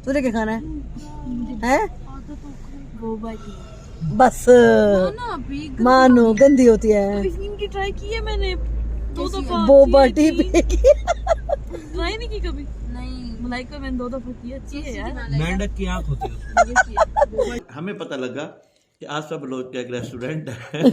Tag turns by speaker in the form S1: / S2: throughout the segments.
S1: तुझे क्या खाना है? बस मानो गंदी होती है।
S2: की ट्राई की है मैंने 2 दफा।
S1: Boba tea पिएगी।
S2: ट्राई नहीं की कभी? नहीं, मलाइका मैंने 2 दफा की, अच्छी है यार।
S3: मेंढक की आंख होती है। हमें पता लगा कि आसपास बलोच का एक रेस्टोरेंट है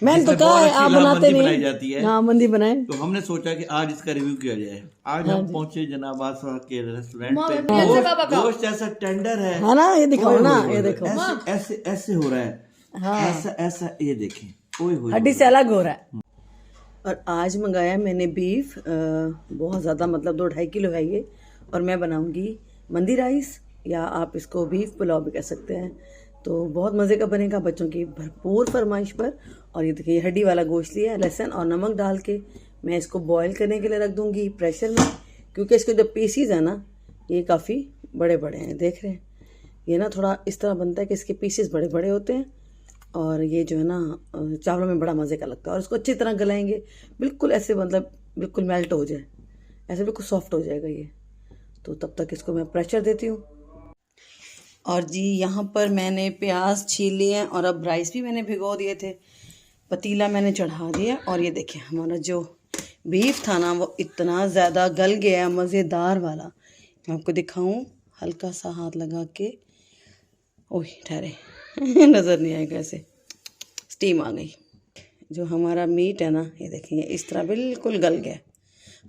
S1: मैंने तो
S3: जिसमें
S1: कहा
S3: बहुत
S1: है
S3: अच्छी
S1: आप
S3: इलाहा
S1: बनाते
S3: मंदी बनाई
S1: नहीं।
S3: जाती है।
S1: हाँ मंदी बनाए।
S3: तो हमने सोचा कि आज इसका रिव्यू किया जाए। आज
S1: हाँ
S3: हम
S1: जी।
S3: पहुंचे जनाब आसपास के रेस्टोरेंट पे।
S2: हाँ।
S3: गोश्त ऐसा टेंडर है
S1: ना ये दिखाओ
S3: ओए
S1: ना,
S3: होए होए
S1: ये
S3: होए,
S1: देखो
S3: ऐसे ऐसे ऐसे हो रहा है।
S1: हाँ
S3: ऐसा ऐसा ये देखें, ओए होए
S1: हड्डी
S3: होए
S1: से
S3: होए।
S1: अलग हो रहा है। और आज मंगाया मैंने बीफ, बहुत ज़्यादा, मतलब 2-2.5 किलो है ये। और मैं बनाऊंगी मंदी राइस, या आप इसको बीफ पुलाव भी कह सकते हैं। तो बहुत मज़े का बनेगा बच्चों की भरपूर फरमाइश पर। और ये देखिए हड्डी वाला गोश्त लिया है, लहसुन और नमक डाल के मैं इसको बॉईल करने के लिए रख दूंगी प्रेशर में, क्योंकि इसके जो पीसीज है ना ये काफ़ी बड़े बड़े हैं, देख रहे हैं। ये ना थोड़ा इस तरह बनता है कि इसके पीसेस बड़े बड़े होते हैं, और ये जो है ना चावलों में बड़ा मज़े का लगता है। और इसको अच्छी तरह गलाएंगे, बिल्कुल ऐसे, मतलब बिल्कुल मेल्ट हो जाए, ऐसे बिल्कुल सॉफ्ट हो जाएगा ये। तो तब तक इसको मैं प्रेशर देती हूँ। और जी यहाँ पर मैंने प्याज छील लिए हैं, और अब राइस भी मैंने भिगो दिए थे, पतीला मैंने चढ़ा दिया। और ये देखिए हमारा जो बीफ था ना वो इतना ज़्यादा गल गया है, मज़ेदार वाला। मैं आपको दिखाऊं हल्का सा हाथ लगा के। ओह ठहरे नज़र नहीं आएगा, ऐसे स्टीम आ गई। जो हमारा मीट है ना ये देखिए इस तरह बिल्कुल गल गया।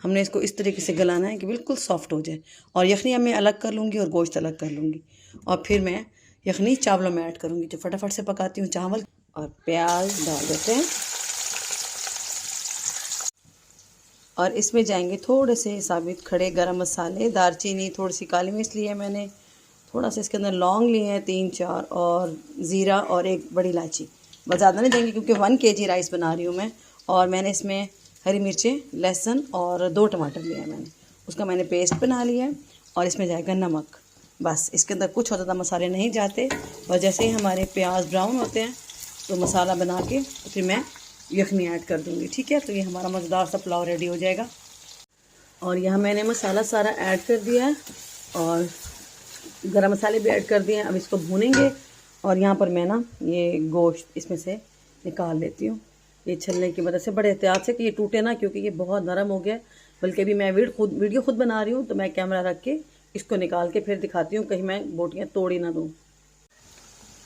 S1: हमने इसको इस तरीके से गलाना है कि बिल्कुल सॉफ्ट हो जाए। और यखनी अब मैं अलग कर लूँगी और गोश्त अलग कर लूँगी, और फिर मैं यखनी चावलों में ऐड करूँगी। जो फटाफट से पकाती हूँ चावल, और प्याज डाल देते हैं। और इसमें जाएंगे थोड़े से साबित खड़े गरम मसाले, दालचीनी, थोड़ी सी काली मिर्च ली है मैंने, थोड़ा सा इसके अंदर लौंग लिए हैं 3-4, और ज़ीरा और एक बड़ी इलायची। बस ज़्यादा नहीं देंगे क्योंकि 1 kg राइस बना रही हूँ मैं। और मैंने इसमें हरी मिर्चें, लहसुन और 2 टमाटर लिए हैं मैंने, उसका मैंने पेस्ट बना लिया है। और इसमें जाएगा नमक। बस इसके अंदर कुछ और ज़्यादा मसाले नहीं जाते। और जैसे ही हमारे प्याज ब्राउन होते हैं तो मसाला बना के तो फिर मैं यखनी ऐड कर दूँगी, ठीक है। तो ये हमारा मज़ेदार सा पुलाव रेडी हो जाएगा। और यहाँ मैंने मसाला सारा ऐड कर दिया है, और गरम मसाले भी ऐड कर दिए हैं। अब इसको भूनेंगे। और यहाँ पर मैं ना ये गोश्त इसमें से निकाल लेती हूँ, ये छलने की मदद से, बड़े एहतियात से कि ये टूटे ना, क्योंकि ये बहुत नरम हो गया। बल्कि अभी मैं वीडियो खुद बना रही हूँ, तो मैं कैमरा रख के इसको निकाल के फिर दिखाती हूँ, कहीं मैं बोटियाँ तोड़ ही ना दूँ।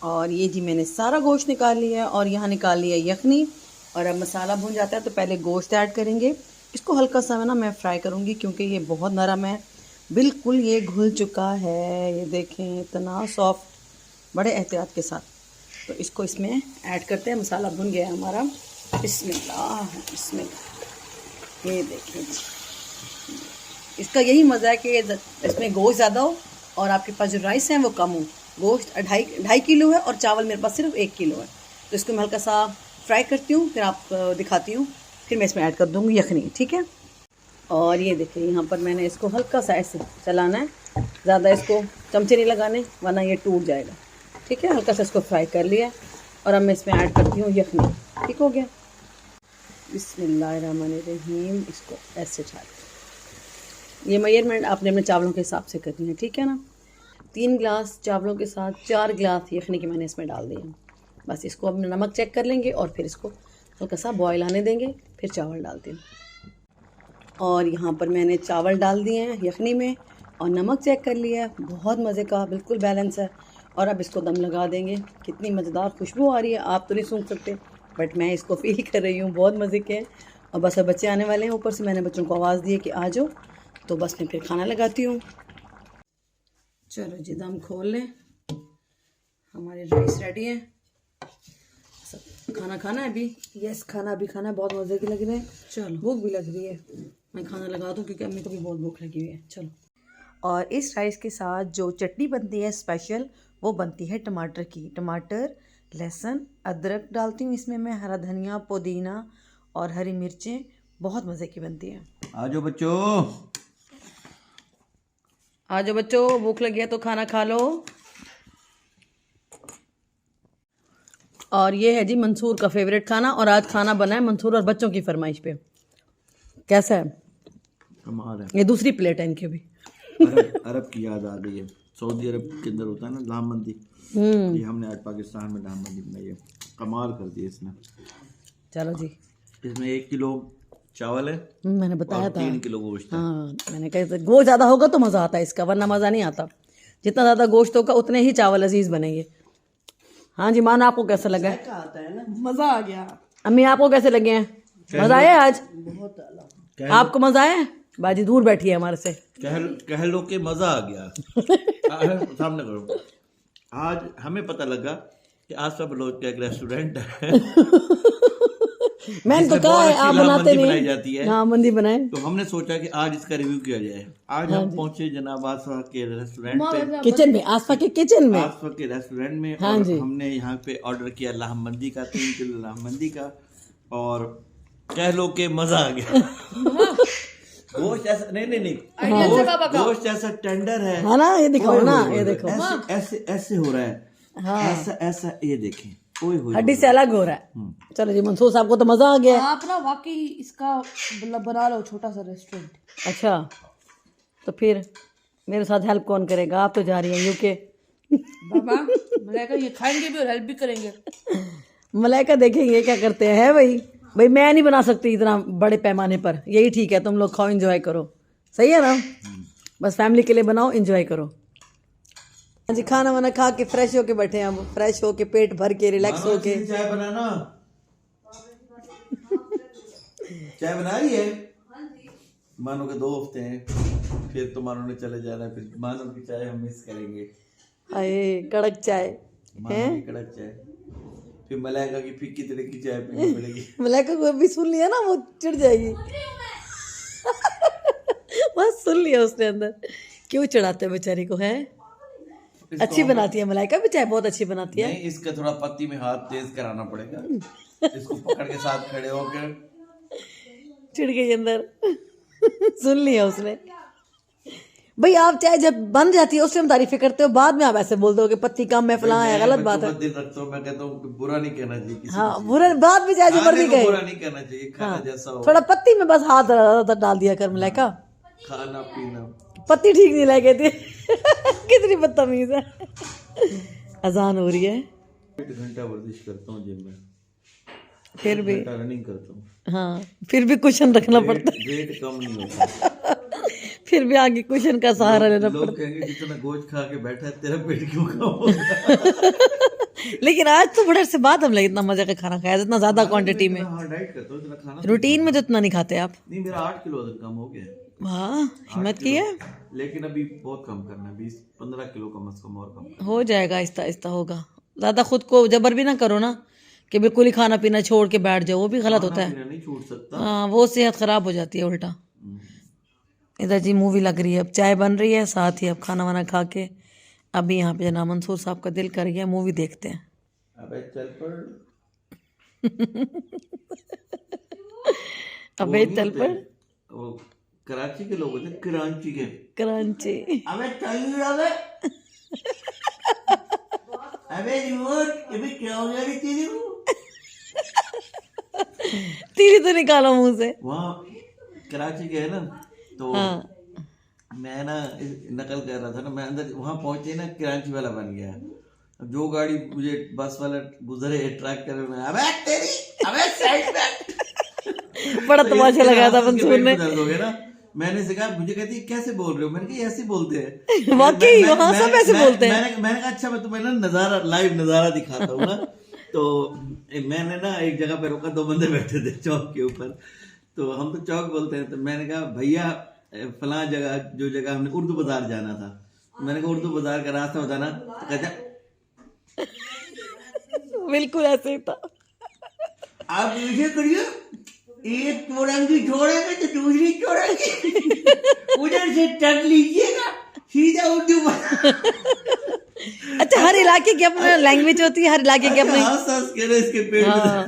S1: और ये जी मैंने सारा गोश्त निकाल लिया है, और यहाँ निकाल लिया यखनी। और अब मसाला भून जाता है तो पहले गोश्त ऐड करेंगे। इसको हल्का सा ना मैं फ्राई करूँगी, क्योंकि ये बहुत नरम है, बिल्कुल ये घुल चुका है। ये देखें इतना सॉफ्ट, बड़े एहतियात के साथ। तो इसको इसमें ऐड करते हैं। मसाला भुन गया है हमारा। बिस्मिल्लाह बिस्मिल्लाह। ये देखें इसका यही मज़ा है कि इसमें गोश्त ज़्यादा हो और आपके पास जो राइस है वो कम हो। गोश्त 2.5 किलो है और चावल मेरे पास सिर्फ 1 किलो है। तो इसको मैं हल्का सा फ्राई करती हूँ, फिर आप दिखाती हूँ, फिर मैं इसमें ऐड कर दूँगी यखनी, ठीक है। और ये देखिए यहाँ पर मैंने इसको हल्का सा ऐसे चलाना है, ज़्यादा इसको चमचे नहीं लगाने वरना ये टूट जाएगा, ठीक है। हल्का सा इसको फ्राई कर लिया। और अब मैं इसमें ऐड करती हूँ यखनी, ठीक हो गया। बिस्मिल्लाहिर्रहमानिर्रहीम। इसको ऐसे डाल, ये मेजरमेंट आपने अपने चावलों के हिसाब से करनी है, ठीक है ना। 3 गिलास चावलों के साथ 4 गिलास यखनी की मैंने इसमें डाल दिया। बस इसको अब नमक चेक कर लेंगे और फिर इसको हल्का सा बॉयल आने देंगे, फिर चावल डालती हूँ। और यहाँ पर मैंने चावल डाल दिए हैं यखनी में, और नमक चेक कर लिया है, बहुत मज़े का, बिल्कुल बैलेंस है। और अब इसको दम लगा देंगे। कितनी मज़ेदार खुशबू आ रही है, आप तो नहीं सूंघ सकते, बट मैं इसको फील कर रही हूँ, बहुत मज़े के हैं। और बस अब बच्चे आने वाले हैं ऊपर से, मैंने बच्चों को आवाज़ दी है कि आ जाओ, तो बस मैं फिर खाना लगाती हूँ। चलो जी दम खोल लें, हमारे राइस रेडी है। सब खाना खाना है अभी? यस खाना अभी खाना है, बहुत मज़े की लग रहे हैं। चलो भूख भी लग रही है, मैं खाना लगा दूँ क्योंकि अम्मी को भी बहुत भूख लगी हुई है। चलो। और इस राइस के साथ जो चटनी बनती है स्पेशल, वो बनती है टमाटर की। टमाटर, लहसुन, अदरक डालती हूँ इसमें मैं, हरा धनिया, पुदीना और हरी मिर्चें, बहुत मज़े की बनती है।
S3: आ जाओ बच्चों,
S1: आ जाओ बच्चों, भूख लगी है तो खाना खा लो। और ये है जी मंसूर का फेवरेट खाना, और आज खाना बना है मंसूर और बच्चों की फरमाइश पे। कैसा है?
S3: कमाल है।
S1: ये दूसरी प्लेट है इनकी भी।
S3: अरब की याद आ गई है। सऊदी अरब के अंदर होता है ना लामबंदी, ये हमने आज पाकिस्तान में लामबंदी बनाई है। कमाल कर दिया इसने।
S1: चलो जी,
S3: इसमें 1 किलो चावल है,
S1: मैंने बताया था।
S3: 3 किलो गोश्त है।
S1: हाँ, मैंने कहा गोश्त ज़्यादा होगा तो मज़ा आता है इसका, वरना मज़ा नहीं आता। जितना ज़्यादा गोश्त होगा उतने ही चावल अजीज बनेंगे। हाँ जी, मान आपको कैसा लगा?
S2: मजा आ गया।
S1: अम्मी आपको कैसे लगे हैं? मज़ा आया आज? आपको मज़ा आया? बाजी दूर बैठी है हमारे से।
S3: कह लो कि मजा आ गया। सामने करो। आज हमें पता लगा कि आसफा बलोच का एक रेस्टोरेंट है।
S1: मैंने तो कहा है आप बनाते नहीं।
S3: बनाई जाती है।
S1: हाँ, मंदी बनाए।
S3: तो हमने सोचा कि आज इसका रिव्यू किया जाए। आज हम पहुंचे जनाब आसफा के रेस्टोरेंट पे,
S1: किचन में, आसफा के किचन में,
S3: आसफा के रेस्टोरेंट में।
S1: हाँ
S3: और
S1: जी।
S3: हमने यहाँ पे ऑर्डर किया लाहमंदी का, 3 किलो लाहमंदी का। और कह लो कि मजा आ गया। गोश्त ऐसा नहीं, गोश्त ऐसा टेंडर है।
S1: हाँ ना, ये दिखाओ ना, ये देखो
S3: ऐसे ऐसे हो रहा है।
S1: हाँ,
S3: ऐसा ऐसा ये देखें, ओए होए
S1: हड्डी से अलग हो रहा है। चलो जी, मंसूर साहब को तो मजा आ गया।
S2: आप ना वाकई इसका मतलब बना लो छोटा सा रेस्टोरेंट।
S1: अच्छा, तो फिर मेरे साथ हेल्प कौन करेगा? आप तो जा रही हैं यूके।
S2: बाबा मलाइका ये खाएंगे भी और हेल्प भी करेंगे।
S1: मलाइका देखेंगे क्या करते हैं। है भाई मैं नहीं बना सकती इतना बड़े पैमाने पर। यही ठीक है, तुम लोग खाओ, एंजॉय करो। सही है ना? बस फैमिली के लिए बनाओ, एंजॉय करो। हाँ जी, खाना वाना खा के फ्रेश होके बैठे हैं हम। फ्रेश होके, पेट भर के, रिलैक्स होके।
S3: चाय बनाना, चाय बना रही है। मानो के 2 हफ्ते हैं, फिर तो मानो ने चले जाना है। फिर मानो की चाय हम मिस करेंगे।
S1: अरे कड़क चाय
S3: मानो की कड़क चाय, फिर मलाइका की फीकी तरह की चाय पीनी पड़ेगी।
S1: मलाइका को भी सुन लिया ना, वो चिढ़ जाएगी। बस सुन लिया उसने अंदर। क्यों चढ़ाते हैं बेचारी को? है अच्छी बनाती है मलाइका भी चाय, बहुत अच्छी बनाती है।
S3: नहीं, इसका थोड़ा पत्ती में हाथ तेज कराना पड़ेगा। इसको पकड़ के साथ खड़े होकर।
S1: चिढ़ गई अंदर। सुन लिया उसने। भाई आप चाय जब बन जाती है उस टाइम तारीफें करते हो, बाद में आप ऐसे बोल दो कि पत्ती कम है, फलां है, गलत बात है।
S3: दिन रखता हूं, मैं कहता हूँ बुरा नहीं कहना चाहिए किसी
S1: हाँ, बुरा बाद में चाहे जो मर्जी कहे,
S3: बुरा नहीं कहना चाहिए। खाना जैसा हो,
S1: थोड़ा पत्ती में बस हाथ डाल दिया कर मलाइका।
S3: खाना पीना,
S1: पत्ती ठीक नहीं लगे थी। कितनी बदतमीज है। अजान हो रही है।
S3: 1 घंटा वर्जिश करता हूँ जिम में,
S1: फिर भी
S3: रनिंग करता हूँ।
S1: हाँ, फिर भी कुशन रखना पड़ता है।
S3: वेट कम नहीं होता।
S1: फिर भी आगे कुशन का सहारा लेना पड़ता है।
S3: लोग कहेंगे जितना गोश्त खा के बैठा है, तेरा पेट क्यों कम होगा?
S1: लेकिन आज तो बड़े से बाद हमने इतना मजे का खाना खाया, इतना ज्यादा क्वांटिटी में।
S3: हाँ, डाइट करता हूँ, इतना खाना
S1: रूटीन में तो इतना नहीं खाते आप।
S3: नहीं। मेरा 8 किलो वजन कम हो गया।
S1: हाँ, हिम्मत की है।
S3: लेकिन अभी बहुत कम करना है, 20-15 किलो कम से कम और कम।
S1: हो जाएगा, आहिस्ता आहिस्ता होगा। ज्यादा खुद को जबर भी ना करो ना कि बिल्कुल ही खाना पीना छोड़ के बैठ जाओ, वो भी गलत होता है।
S3: नहीं छूट सकता।
S1: हाँ, वो सेहत खराब हो जाती है उल्टा। इधर जी मूवी लग रही है, अब चाय बन रही है, साथ ही अब खाना वाना खा के अभी यहाँ पे जना मंसूर साहब का दिल कर गया, मूवी देखते हैं।
S3: अबे चल पड़।
S1: अबे चल पड़।
S3: वो कराची के लोग होते हैं, कराची के।
S1: कराची।
S3: अबे चल अबे। अबे रिमोट, अबे क्या हो गया तेरी को?
S1: तीरी तो निकालो मुंह से।
S3: वहाँ कराची के है ना, तो
S1: हाँ।
S3: मैं ना नकल कर रहा था ना, मैं अंदर वहाँ पहुंचे ना, कराची वाला बन गया। अब जो गाड़ी मुझे बस वाला गुजरे ट्रैक कर, मैं अबे तेरी, अबे साइड में।
S1: बड़ा तमाशा लगाया था मंसूर ने।
S3: दर्द हो गया ना, मैंने से कहा, मुझे कहती है कैसे बोल रहे हो? मैंने कहा ऐसे बोलते हैं।
S1: वाकई वहाँ सब ऐसे बोलते हैं।
S3: मैंने कहा अच्छा, मैं तुम्हें ना नजारा, लाइव नजारा दिखाता हूँ ना। तो मैंने ना एक जगह पे रोका, 2 बंदे बैठे थे चौक के ऊपर। तो हम तो चौक बोलते हैं। तो मैंने कहा भैया फलां जगह, जो जगह हमने उर्दू बाजार जाना था, मैंने कहा उर्दू बाजार का रास्ता बताना। तो कहता
S1: बिल्कुल ऐसे ही था।
S3: आप मुझे करिए, एक चौरंगी छोड़ेंगे तो दूसरी चौरंगी उधर से टक लीजिएगा, सीधा उर्दू बाजार।
S1: अच्छा, हर इलाके की अपनी लैंग्वेज होती है, हर इलाके की अपनी।
S3: इसके पेट
S1: हाँ।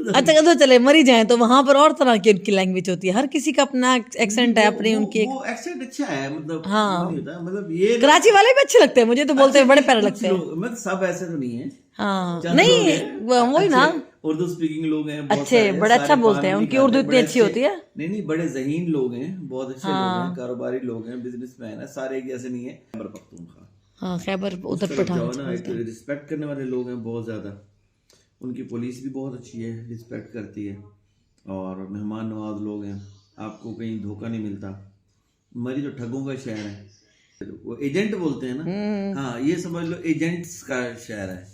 S1: अच्छा, तो चले मरी जाए तो वहां पर और तरह की उनकी लैंग्वेज होती है, हर किसी का अपना एक्सेंट है, अपनी उनकी।
S3: वो एक्सेंट अच्छा है, मतलब
S1: हाँ,
S3: मतलब ये
S1: कराची वाले भी अच्छे लगते हैं मुझे, तो बोलते हैं बड़े प्यारे लगते हैं।
S3: मतलब सब ऐसे तो नहीं है।
S1: हाँ, नहीं वही ना,
S3: उर्दू स्पीकिंग लोग हैं बहुत
S1: अच्छे,
S3: सारे,
S1: बड़े अच्छा
S3: सारे
S1: बोलते
S3: पान
S1: हैं,
S3: नहीं
S1: उनकी
S3: खाते,
S1: उर्दू इतनी
S3: बड़े
S1: अच्छी
S3: अच्छे-
S1: होती है।
S3: नहीं बहुत जहीन लोग हैं, बहुत अच्छे लोग हैं, कारोबारी लोग हैं, बिजनेसमैन है, सारे एक जैसे नहीं है। खैबर पख्तूनख्वा
S1: हाँ, खैबर
S3: उस
S1: उधर
S3: तरफ जाओ
S1: पठान
S3: ना, एक रिस्पेक्ट करने वाले लोग हैं बहुत ज्यादा। उनकी पुलिस भी बहुत अच्छी है, रिस्पेक्ट करती है, और मेहमान नवाज लोग हैं, आपको कहीं धोखा नहीं मिलता। मरी तो ठगों का शहर है, वो एजेंट बोलते हैं ना, हाँ ये समझ लो एजेंट्स का शहर है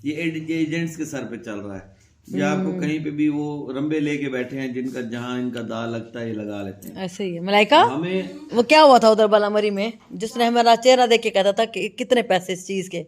S3: ये, एजेंट्स के सर पे चल रहा है। ये आपको कहीं पे भी वो रंबे लेके बैठे हैं, जिनका जहाँ इनका दाल लगता है ये लगा लेते हैं।
S1: ऐसे ही है। मलाइका,
S3: हमें
S1: वो क्या हुआ था उधर बालामरी में, जिसने हमारा चेहरा देख के कहता था कि कितने पैसे इस चीज के,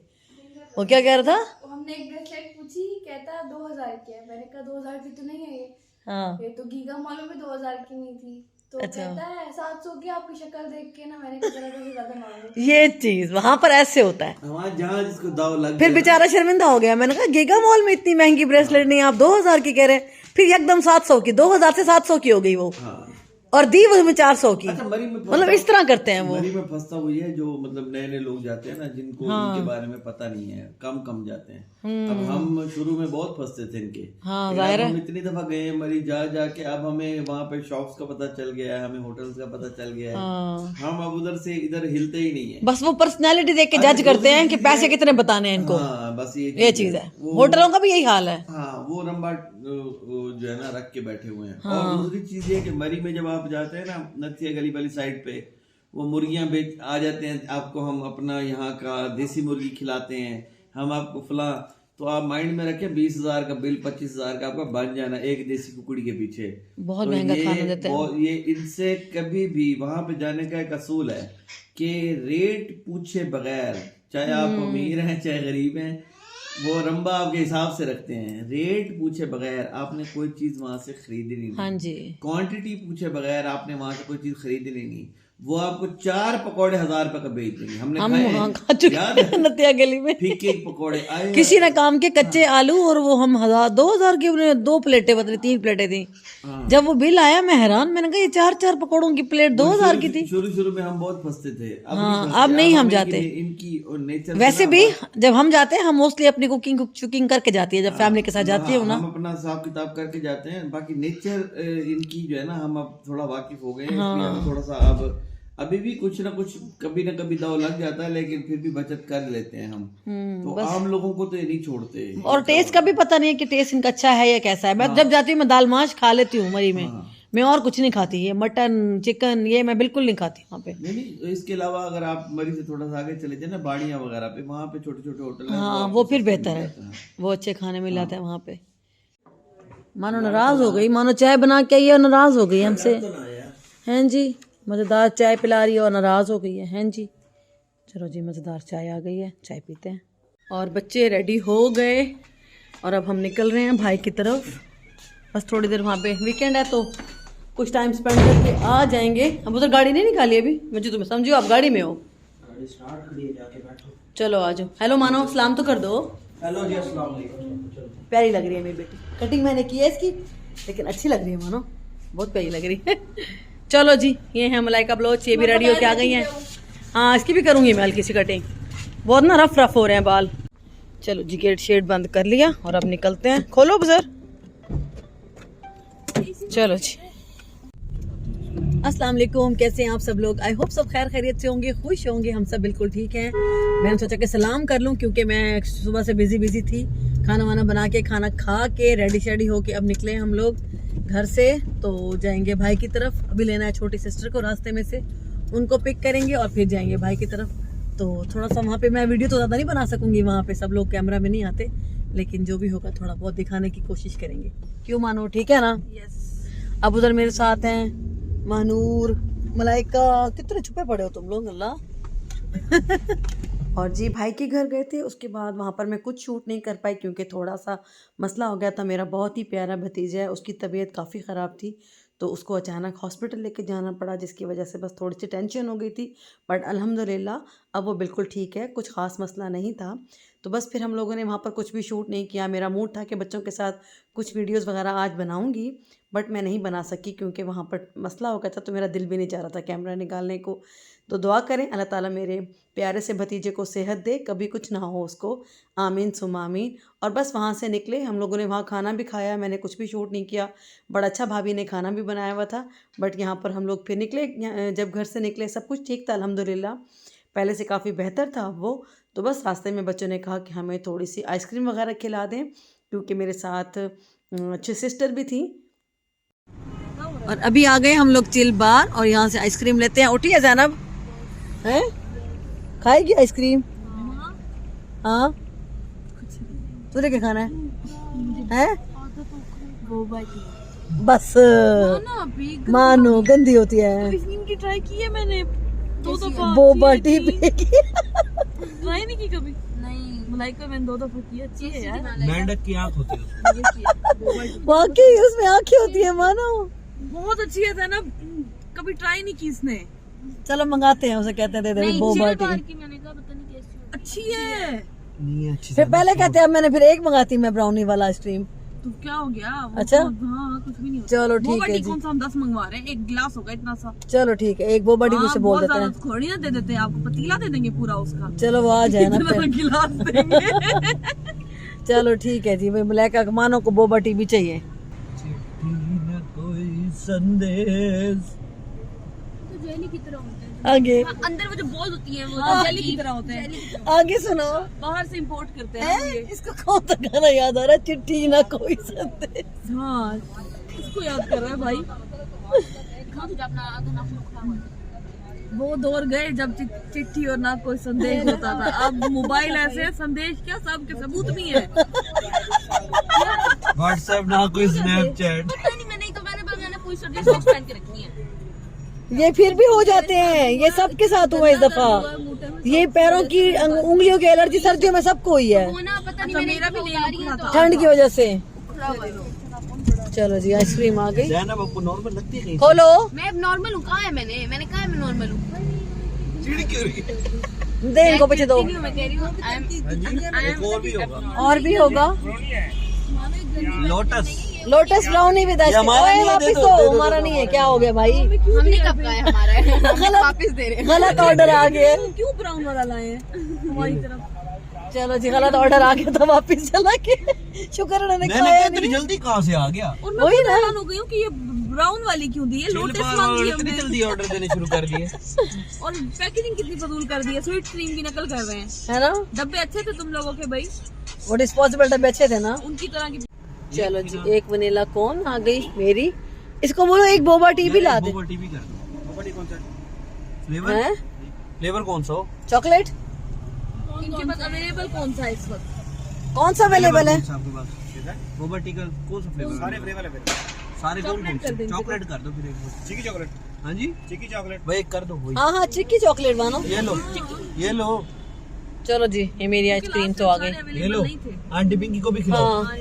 S1: वो क्या कह रहा था?
S2: हमने एक ब्रेसलेट पूछी, कहता 2000 की है। मैंने कहा 2000 की तो नहीं है ये।
S1: हाँ,
S2: ये तो गीगा मॉल में भी 2000 की नहीं थी। तो
S1: अच्छा।
S2: कहता है 700 की, आपकी शक्ल देख के ना मैंने कहा जरा तो ज्यादा मांगो।
S1: ये चीज वहां पर ऐसे होता है।
S3: हमारे जहाँ जिसको दाव लग
S1: फिर
S3: गया,
S1: बेचारा शर्मिंदा हो गया। मैंने कहा गीगा मॉल में इतनी महंगी ब्रेसलेट नहीं, आप 2000 की कह रहे हैं। फिर एकदम 700 की, 2000 से 700 की हो गई वो,
S3: हाँ।
S1: और दी वो में 400 की।
S3: अच्छा मरी में
S1: मतलब इस तरह करते हैं वो।
S3: मरी में फंसता हुई है जो मतलब नए नए लोग जाते हैं ना, जिनको इनके बारे में पता नहीं है, कम जाते हैं। अब हम शुरू में बहुत फंसते थे इनके,
S1: हाँ,
S3: लेकिन
S1: जाहिर
S3: अब
S1: है।
S3: हम इतनी दफा गए हैं मरी जा जाके, अब हमें वहाँ पे शॉप्स का पता चल गया है, हमें होटल्स का पता चल गया है।
S1: हाँ,
S3: हम अब उधर से इधर हिलते ही नहीं है।
S1: बस वो पर्सनैलिटी देख के जज करते हैं कि पैसे कितने बताने हैं इनको।
S3: हाँ बस
S1: ये चीज है।
S3: वो-
S1: होटलों का भी यही हाल है।
S3: हाँ वो रंबा जो है ना रख के बैठे हुए हैं। और दूसरी चीज ये कि मरी में जब आप जाते हैं ना, नथिया गली वाली साइड पे, वो मुर्गियां बेच आ जाते हैं आपको, हम अपना यहाँ का देसी मुर्गी खिलाते हैं, हम आपको फला, तो आप माइंड में रखें 20,000 का बिल, 25,000 का आपका बन जाना एक देसी कुकड़ी के पीछे।
S1: बहुत
S3: तो
S1: महंगा
S3: ये
S1: खाना देते हैं।
S3: ये इनसे कभी भी वहां पे जाने का एक असूल है कि रेट पूछे बगैर, चाहे आप अमीर हैं चाहे गरीब हैं, वो रंबा आपके हिसाब से रखते हैं। रेट पूछे बगैर आपने कोई चीज वहां से खरीदनी नहीं,
S1: हाँ जी,
S3: क्वांटिटी पूछे बगैर आपने वहां से कोई चीज खरीदनी नहीं। वो आपको 4 पकौड़े 1000 रुपए का बेच देंगे। हमने
S1: हम
S3: खाए
S1: वहाँ
S3: हैं,
S1: खा चुके
S3: याद
S1: हैं
S3: है?
S1: नतिया गली में।
S3: फीके पकौड़े आए
S1: किसी ने काम के कच्चे आलू, और वो हम 2000 की उन्हें 2 प्लेटें, बदले 3 प्लेटें थी।
S3: हाँ।
S1: जब वो बिल आया मैं हैरान, मैंने कहा ये 4 पकौड़ों की प्लेट 2000 की थी।
S3: शुरू में हम बहुत फंसते थे, अब
S1: हाँ,
S3: नहीं फंसते।
S1: अब नहीं हम
S3: हमें
S1: जाते।
S3: इनकी और नेचर
S1: वैसे भी जब हम जाते हैं, हम मोस्टली अपनी कुकिंग करके जाती है, जब फैमिली के साथ जाती है ना।
S3: हम अपना हिसाब किताब करके जाते हैं। बाकी नेचर इनकी जो है ना, हम अब थोड़ा वाकिफ हो गए हैं, इसलिए हमें थोड़ा सा अब अभी भी कुछ ना कुछ कभी ना कभी दाव लग जाता है, लेकिन फिर भी बचत कर लेते हैं हम। तो आम लोगों को तो ये नहीं छोड़ते।
S1: और टेस्ट का भी पता नहीं है कि टेस्ट इनका अच्छा है या कैसा है। मैं जब जाती हूँ मैं दाल माश खा लेती हूँ मरी में, मैं और कुछ नहीं खाती। ये मटन चिकन ये मैं बिल्कुल नहीं खाती वहाँ पे।
S3: नहीं इसके अलावा अगर आप मरी से थोड़ा सा आगे चले जाए ना, बाड़ियाँ वगैरह पे, वहाँ पे छोटे छोटे होटल हैं,
S1: हाँ,
S3: आपको
S1: वो फिर
S3: सस्ते
S1: बेहतर
S3: मिल
S1: है,
S3: जाते हैं।
S1: वो अच्छे खाने मिल जाते हैं वहाँ पे। मानो नाराज हो गई, मानो चाय बना के आई है और नाराज हो गई हमसे।
S3: तो ना यार,
S1: हैं जी, मज़ेदार चाय पिला रही है और नाराज़ हो गई है। हैं जी, चलो जी मज़ेदार चाय आ गई है, चाय पीते हैं। और बच्चे रेडी हो गए और अब हम निकल रहे हैं भाई की तरफ। बस थोड़ी देर, वहाँ पे वीकेंड है तो कुछ टाइम स्पेंड करके आ जाएंगे। हम उधर गाड़ी नहीं निकाली अभी, मुझे तुम्हें समझो आप गाड़ी में हो। चलो आ जाओ। हेलो मानो, सलाम तो कर दो।
S3: हेलो जी, अस्सलाम वालेकुम।
S1: प्यारी लग रही है मेरी बेटी, कटिंग मैंने की है इसकी, लेकिन अच्छी लग रही है मानो, बहुत प्यारी लग रही है। चलो जी, ये है मलाइका ब्लोच, ये भी रेडी होके आ गई हैं। हाँ, इसकी भी करूँगी मैं हल्की सी कटिंग, बहुत ना रफ हो रहे हैं बाल। चलो जी, गेट शेड बंद कर लिया और अब निकलते हैं। खोलो सर। चलो जी, अस्सलाम वालेकुम, कैसे हैं आप सब लोग? आई होप सब खैर खैरियत से होंगे, खुश होंगे। हम सब बिल्कुल ठीक हैं। मैंने सोचा कि सलाम कर लूं, क्योंकि मैं सुबह से बिजी थी, खाना वाना बना के, खाना खा के, रेडी शेडी होके अब निकले हम लोग घर से। तो जाएंगे भाई की तरफ, अभी लेना है छोटी सिस्टर को रास्ते में से, उनको पिक करेंगे और फिर जाएंगे भाई की तरफ। तो थोड़ा सा वहाँ पे मैं वीडियो तो ज़्यादा नहीं बना सकूंगी, वहाँ पे सब लोग कैमरा में नहीं आते, लेकिन जो भी होगा थोड़ा बहुत दिखाने की कोशिश करेंगे। क्यों मानो, ठीक है ना?
S2: यस।
S1: अब उधर मेरे साथ हैं महानूर, मलाइका, कितने छुपे पड़े हो तुम लोग, अल्लाह। और जी भाई के घर गए थे, उसके बाद वहाँ पर मैं कुछ शूट नहीं कर पाई क्योंकि थोड़ा सा मसला हो गया था। मेरा बहुत ही प्यारा भतीजा है, उसकी तबीयत काफ़ी ख़राब थी, तो उसको अचानक हॉस्पिटल लेके जाना पड़ा, जिसकी वजह से बस थोड़ी सी टेंशन हो गई थी। बट अल्हम्दुलिल्लाह अब वो बिल्कुल ठीक है, कुछ ख़ास मसला नहीं था। तो बस फिर हम लोगों ने वहाँ पर कुछ भी शूट नहीं किया। मेरा मूड था कि बच्चों के साथ कुछ वीडियोस वगैरह आज बनाऊंगी, बट मैं नहीं बना सकी क्योंकि वहाँ पर मसला हो गया था, तो मेरा दिल भी नहीं चाह रहा था कैमरा निकालने को। तो दुआ करें अल्लाह ताला मेरे प्यारे से भतीजे को सेहत दे, कभी कुछ ना हो उसको, आमीन सुम आमीन। और बस वहाँ से निकले, हम लोगों ने वहाँ खाना भी खाया, मैंने कुछ भी शूट नहीं किया, बड़ा अच्छा भाभी ने खाना भी बनाया हुआ था। बट यहाँ पर हम लोग फिर निकले, जब घर से निकले सब कुछ ठीक था अल्हम्दुलिल्लाह, पहले से काफ़ी बेहतर था वो। तो बस रास्ते में बच्चों ने कहा कि हमें थोड़ी सी आइसक्रीम वगैरह खिला दें, क्योंकि मेरे साथ अच्छी सिस्टर भी थी। और अभी आ गए हम लोग चिल बार, और यहाँ से आइसक्रीम लेते हैं। उठी है ज़ैनब, हैं खाएगी आइसक्रीम? हाँ, तुझे क्या खाना है? बस मानो गंदी होती है।
S2: इनकी ट्राई की है मैंने 2 दफा,
S1: बोबा टी पिएगी।
S2: ट्राई नहीं की कभी? नहीं, मलाइका मैंने 2 दफा की, अच्छी है यार।
S3: मेंढक की आंख होती है,
S1: वाकई उसमें आंखें होती है मानो,
S2: बहुत अच्छी है ना, कभी ट्राई नहीं की इसने।
S1: चलो मंगाते हैं, उसे कहते हैं दे दे बोबा टी।
S2: मैंने कहा पता नहीं कैसी अच्छी है।
S3: नहीं अच्छी
S1: फिर पहले कहते हैं, मैंने फिर एक मंगाती मैं ब्राउनी वाला आइसक्रीम।
S2: तो क्या हो गया?
S1: अच्छा
S2: हाँ, कुछ भी नहीं होता।
S1: चलो ठीक है जी,
S2: कौन सा हम 10 मंगवा रहे हैं, एक गिलास होगा इतना सा।
S1: चलो ठीक है, एक बोबा टी मुझसे बोल देते हैं।
S2: थोड़ी ना दे देते हैं आपको, पतीला दे देंगे पूरा उसका।
S1: चलो वो आ जाए ना
S2: इतना
S1: फिर।
S2: गिलास देंगे।
S1: चलो ठीक है जी, भाई मलाइका मानो को बोबा टी भी चाहिए।
S3: कोई संदेश
S2: जेली की तरह होते हैं
S1: आगे,
S2: अंदर वो जो बॉल होती है, वो जेली की तरह होते हैं।
S1: आगे सुनो,
S2: बाहर से इंपोर्ट करते हैं ये।
S1: इसको कौन सा गाना याद आ रहा है? चिट्ठी ना कोई संदेश।
S2: हाँ, इसको याद कर रहा है भाई। वो दौर गए जब चिट्ठी और ना कोई संदेश होता था। अब मोबाइल ऐसे, संदेश क्या, सबके सबूत भी है।
S3: व्हाट्सएप ना कोई स्नैपचैट।
S2: पता नहीं, मैंने कोई संदेश बॉक्स पहन के रखी है।
S1: ये फिर भी हो जाते हैं, ये सबके साथ हुआ इस दफा। ये पैरों की उंगलियों की एलर्जी सर्दियों में सबको हुई है,
S2: पता नहीं, मेरा भी नहीं था
S1: ठंड की वजह से। चलो जी आइसक्रीम आ गई।
S3: ज़ैनब आपको नॉर्मल लगती है?
S1: खोलो।
S2: मैं नॉर्मल हूँ, कहा है मैंने कहा है मैं नॉर्मल हूँ।
S3: चिड़ क्यों रही है?
S1: दे इनको पीछे दो,
S2: मैं कह रही हूँ
S3: एक और भी होगा।
S1: और भी होगा।
S3: Lotus
S1: lotus brownie with ice cream. ओए वापस दो, हमारा नहीं है, क्या हो गया भाई?
S2: हमने कब कहा है हमारा है, हम वापस दे रहे हैं।
S1: गलत ऑर्डर आ गया।
S2: क्यों ब्राउन वाला लाए हैं हमारी तरफ?
S1: चलो जी, गलत ऑर्डर आ गया तो वापस चला के। शुक्र है उन्होंने खाया
S3: इतनी
S1: नहीं।
S3: जल्दी कहाँ से आ गया?
S2: और मैं
S1: वही ना,
S2: हैरान हो गई हूँ कि ये ब्राउन वाली क्यों दी है। लोटस मांगी
S3: इतनी
S2: हमने,
S3: जल्दी ऑर्डर देने शुरू कर दिए।
S2: और पैकेजिंग कितनी फजूल कर दी है। स्वीट क्रीम की नकल कर रहे हैं।
S1: है ना?
S2: डब्बे अच्छे थे तुम लोगों के भाई,
S1: व्हाट इज पॉसिबल, डब्बे अच्छे थे ना?
S2: उनकी तरह की।
S1: चलो जी, एक वनीला कोन आ गई मेरी। इसको बोलो एक बोबा टी भी ला दे।
S3: बोबा टी भी कर दो। बोबा टी कौन सा फ्लेवर?
S1: हैं?
S3: फ्लेवर कौन सा हो?
S1: चॉकलेट
S2: इनके पास अवेलेबल कौन सा है इस वक्त?
S1: कौन सा अवेलेबल है?
S3: आपके पास बोबा टी का कौन सा फ्लेवर? सारे फ्लेवर है मेरे, सारे कौन कौन से? चॉकलेट कर दो फिर एक। चिकी चॉकलेट? हाँ जी, चिकी चॉकलेट भाई कर दो। वही
S1: हाँ हाँ, चिक्की चॉकलेट मानो।
S3: ये लो, ये लो।
S1: चलो जी, ये मेरी आइसक्रीम तो आ गई।
S3: ये लो, आंटी पिंकी को भी खिलाओ।
S1: हाँ